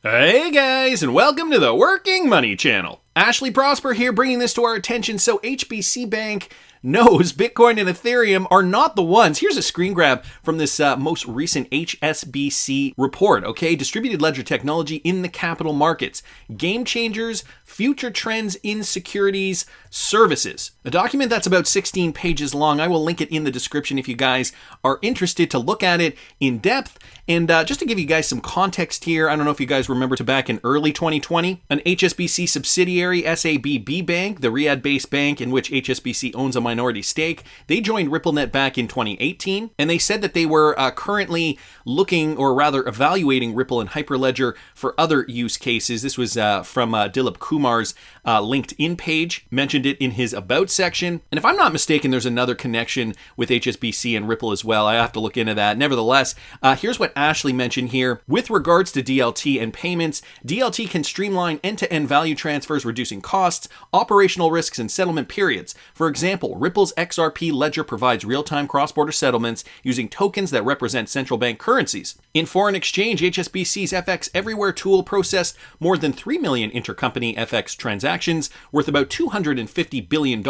Hey guys, and welcome to the Working Money Channel. Ashley Prosper here, bringing this to our attention. So HBC Bank knows Bitcoin and Ethereum are not the ones. Here's a screen grab from this most recent HSBC report, okay? Distributed ledger technology in the capital markets. Game changers, future trends in securities services. A document that's about 16 pages long. I will link it in the description if you guys are interested to look at it in depth. And just to give you guys some context here, I don't know if you guys remember to back in early 2020, an HSBC subsidiary, SABB Bank, the Riyadh-based bank in which HSBC owns a minority stake, they joined RippleNet back in 2018, and they said that they were currently looking, or rather evaluating, Ripple and Hyperledger for other use cases. This was from Dilip Kumar's LinkedIn page, mentioned it in his About section. And if I'm not mistaken, there's another connection with HSBC and Ripple as well. I have to look into that. Nevertheless, here's what Ashley mentioned here. With regards to DLT and payments, DLT can streamline end-to-end value transfers, reducing costs, operational risks, and settlement periods. For example, Ripple's XRP ledger provides real-time cross-border settlements using tokens that represent central bank currencies. In foreign exchange, HSBC's FX Everywhere tool processed more than 3 million intercompany FX transactions, worth about $250 billion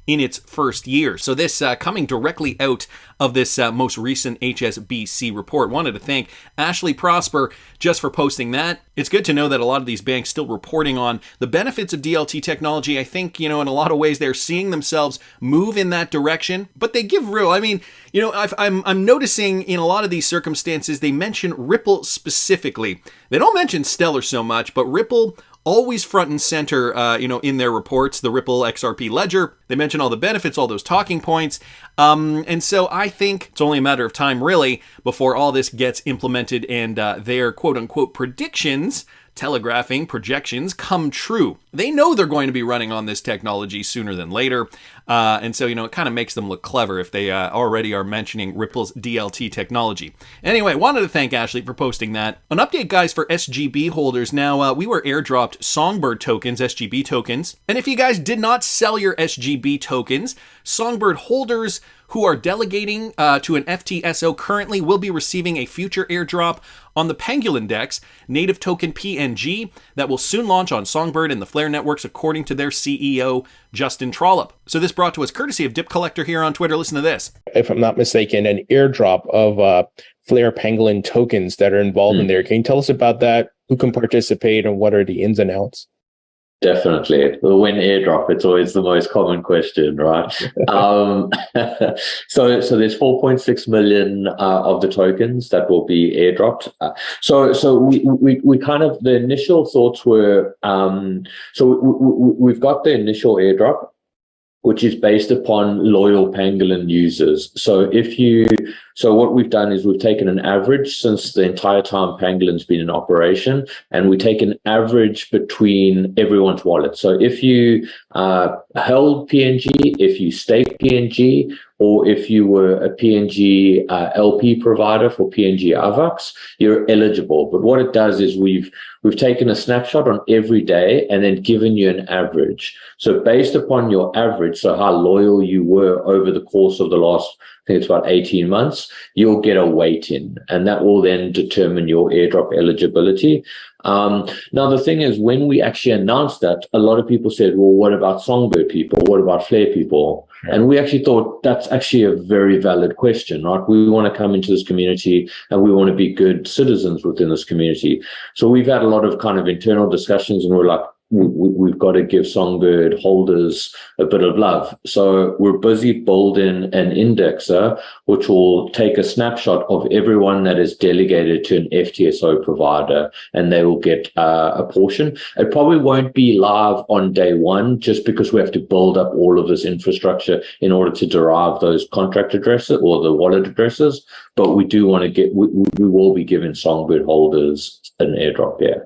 in its first year. So this coming directly out of this most recent HSBC report. Wanted to thank Ashley Prosper just for posting that. It's good to know that a lot of these banks still reporting on the benefits of DLT technology. I think, in a lot of ways they're seeing themselves move in that direction, but they give real, I'm noticing in a lot of these circumstances, they mention Ripple specifically. They don't mention Stellar so much, but Ripple always front and center, in their reports, the Ripple XRP ledger. They mention all the benefits, all those talking points. And so I think it's only a matter of time, really, before all this gets implemented and their quote-unquote predictions, telegraphing projections, come true. They know they're going to be running on this technology sooner than later. And so, it kind of makes them look clever if they already are mentioning Ripple's DLT technology. Anyway, wanted to thank Ashley for posting that. An update, guys, for SGB holders. Now, we were airdropped Songbird tokens, SGB tokens. And if you guys did not sell your SGB tokens, Songbird holders who are delegating to an FTSO currently will be receiving a future airdrop on the Pangolin Dex native token PNG that will soon launch on Songbird and the Flare networks, according to their CEO, Justin Trollope. So this brought to us courtesy of Dip Collector here on Twitter. Listen to this. If I'm not mistaken, an airdrop of Flare Pangolin tokens that are involved in there. Can you tell us about that? Who can participate and what are the ins and outs? Definitely. When airdrop, it's always the most common question, right? So there's 4.6 million of the tokens that will be airdropped. So we kind of, the initial thoughts were, we've got the initial airdrop, which is based upon loyal Pangolin users. So what we've done is we've taken an average since the entire time Pangolin's been in operation, and we take an average between everyone's wallet. So if you held PNG, if you staked PNG, or if you were a PNG LP provider for PNG AVAX, you're eligible. But what it does is we've taken a snapshot on every day and then given you an average. So based upon your average, so how loyal you were over the course of the last, I think it's about 18 months, you'll get a weight in, and that will then determine your airdrop eligibility. Now, the thing is, when we actually announced that, a lot of people said, well, what about Songbird people? What about Flare people? And we actually thought that's actually a very valid question, right? We want to come into this community and we want to be good citizens within this community. So we've had a lot of kind of internal discussions, and we're like, we've got to give Songbird holders a bit of love. So we're busy building an indexer, which will take a snapshot of everyone that is delegated to an FTSO provider, and they will get a portion. It probably won't be live on day one, just because we have to build up all of this infrastructure in order to derive those contract addresses or the wallet addresses. But we do want to we will be giving Songbird holders an airdrop, yeah.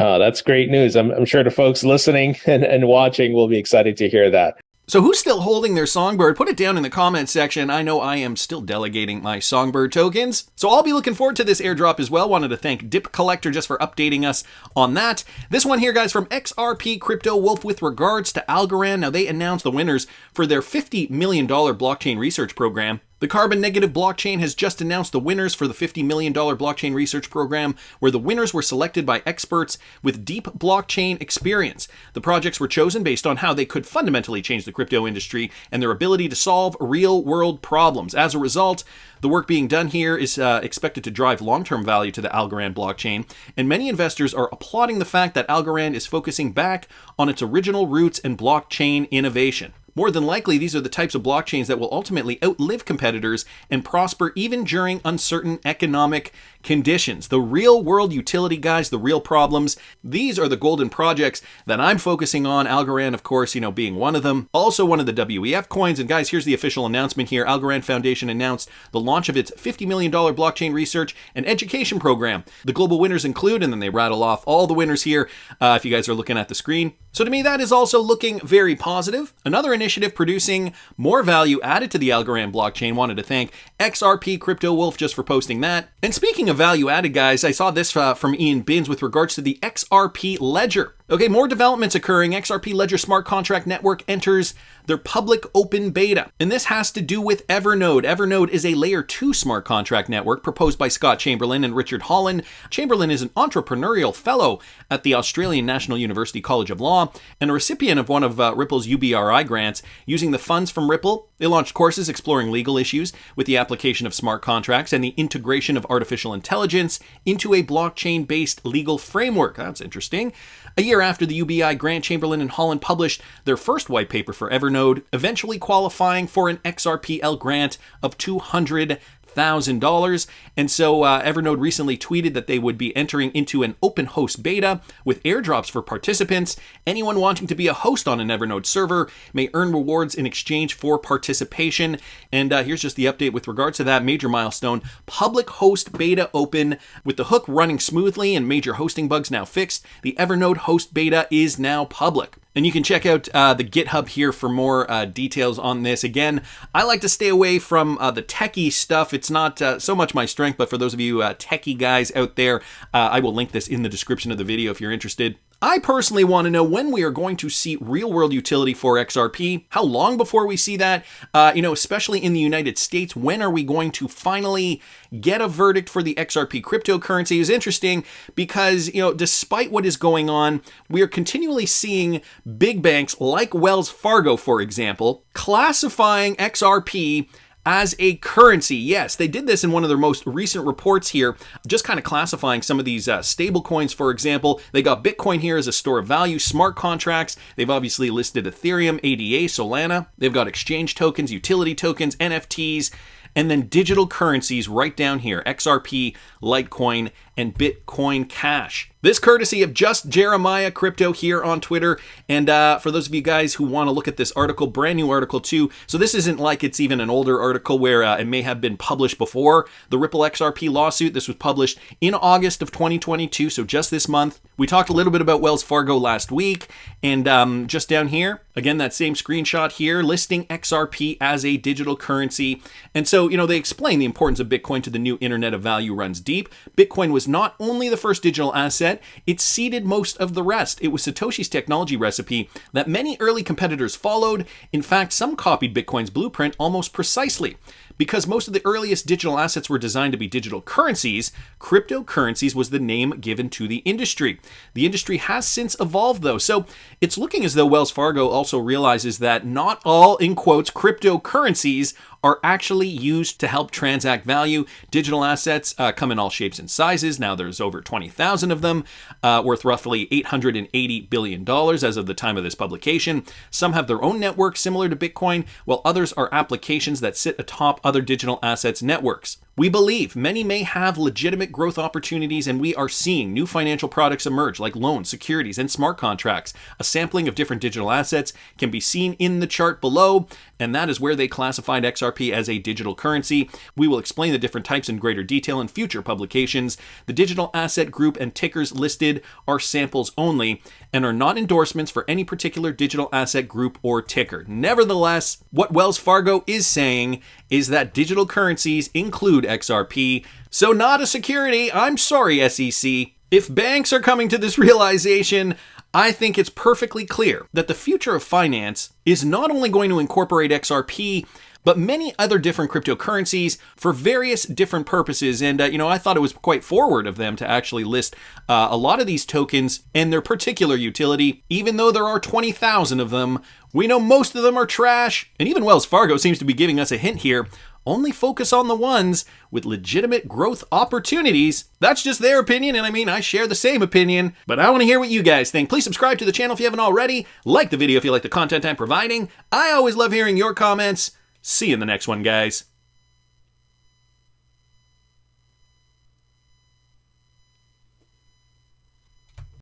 Oh, that's great news. I'm sure the folks listening and watching will be excited to hear that. So who's still holding their Songbird? Put it down in the comments section. I know I am still delegating my Songbird tokens. So I'll be looking forward to this airdrop as well. Wanted to thank Dip Collector just for updating us on that. This one here, guys, from XRP Crypto Wolf with regards to Algorand. Now, they announced the winners for their $50 million blockchain research program. The Carbon Negative blockchain has just announced the winners for the $50 million blockchain research program, where the winners were selected by experts with deep blockchain experience. The projects were chosen based on how they could fundamentally change the crypto industry and their ability to solve real-world problems. As a result, the work being done here is expected to drive long-term value to the Algorand blockchain, and many investors are applauding the fact that Algorand is focusing back on its original roots and blockchain innovation. More than likely, these are the types of blockchains that will ultimately outlive competitors and prosper even during uncertain economic conditions. The real world utility, guys, the real problems. These are the golden projects that I'm focusing on. Algorand, of course, being one of them. Also one of the WEF coins. And guys, here's the official announcement here. Algorand Foundation announced the launch of its $50 million blockchain research and education program. The global winners include, and then they rattle off all the winners here, if you guys are looking at the screen. So to me, that is also looking very positive. Another initiative producing more value added to the Algorand blockchain. Wanted to thank XRP Crypto Wolf just for posting that. And speaking of value added, guys, I saw this from Ian Binns with regards to the XRP Ledger. Okay, more developments occurring. XRP Ledger Smart Contract Network enters their public open beta. And this has to do with Evernode. Evernode is a layer 2 smart contract network proposed by Scott Chamberlain and Richard Holland. Chamberlain is an entrepreneurial fellow at the Australian National University College of Law and a recipient of one of Ripple's UBRI grants. Using the funds from Ripple, they launched courses exploring legal issues with the application of smart contracts and the integration of artificial intelligence into a blockchain-based legal framework. That's interesting. A year after the UBI grant, Chamberlain and Holland published their first white paper for Evernode, eventually qualifying for an XRPL grant of $200,000. And so Evernode recently tweeted that they would be entering into an open host beta with airdrops for participants. Anyone wanting to be a host on an Evernode server may earn rewards in exchange for participation. And here's just the update with regards to that major milestone. Public host beta open with the hook running smoothly and major hosting bugs now fixed. The Evernode host beta is now public. And you can check out the GitHub here for more details on this. Again, I like to stay away from the techie stuff. It's not so much my strength, but for those of you techie guys out there, I will link this in the description of the video if you're interested. I personally want to know when we are going to see real-world utility for XRP. How long before we see that? Especially in the United States, when are we going to finally get a verdict for the XRP cryptocurrency? Is interesting because, despite what is going on, we are continually seeing big banks like Wells Fargo, for example, classifying XRP as a currency. Yes, they did this in one of their most recent reports here, just kind of classifying some of these stable coins, for example. They got Bitcoin here as a store of value, smart contracts. They've obviously listed Ethereum, ADA, Solana. They've got exchange tokens, utility tokens, NFTs, and then digital currencies right down here, XRP, Litecoin, and Bitcoin Cash. This courtesy of Just Jeremiah Crypto here on Twitter. And for those of you guys who want to look at this article, brand new article too. So this isn't like it's even an older article where it may have been published before the Ripple XRP lawsuit. This was published in August of 2022, so just this month. We talked a little bit about Wells Fargo last week. And just down here, again, that same screenshot here, listing XRP as a digital currency. And so, they explain the importance of Bitcoin to the new Internet of Value runs deep. Bitcoin was not only the first digital asset, it seeded most of the rest. It was Satoshi's technology recipe that many early competitors followed. In fact, some copied Bitcoin's blueprint almost precisely. Because most of the earliest digital assets were designed to be digital currencies, cryptocurrencies was the name given to the industry. The industry has since evolved, though. So it's looking as though Wells Fargo also realizes that not all, in quotes, cryptocurrencies are actually used to help transact value. Digital assets come in all shapes and sizes. Now there's over 20,000 of them, worth roughly $880 billion as of the time of this publication. Some have their own networks similar to Bitcoin, while others are applications that sit atop other digital assets networks. We believe many may have legitimate growth opportunities, and we are seeing new financial products emerge like loans, securities, and smart contracts. A sampling of different digital assets can be seen in the chart below, and that is where they classified XRP as a digital currency. We will explain the different types in greater detail in future publications. The digital asset group and tickers listed are samples only and are not endorsements for any particular digital asset group or ticker. Nevertheless, what Wells Fargo is saying is that digital currencies include XRP, so not a security. I'm sorry, SEC. If banks are coming to this realization, I think it's perfectly clear that the future of finance is not only going to incorporate XRP, but many other different cryptocurrencies for various different purposes. And, I thought it was quite forward of them to actually list a lot of these tokens and their particular utility. Even though there are 20,000 of them, we know most of them are trash. And even Wells Fargo seems to be giving us a hint here. Only focus on the ones with legitimate growth opportunities. That's just their opinion, and I share the same opinion, but I want to hear what you guys think. Please subscribe to the channel if you haven't already. Like the video if you like the content I'm providing. I always love hearing your comments. See you in the next one, guys.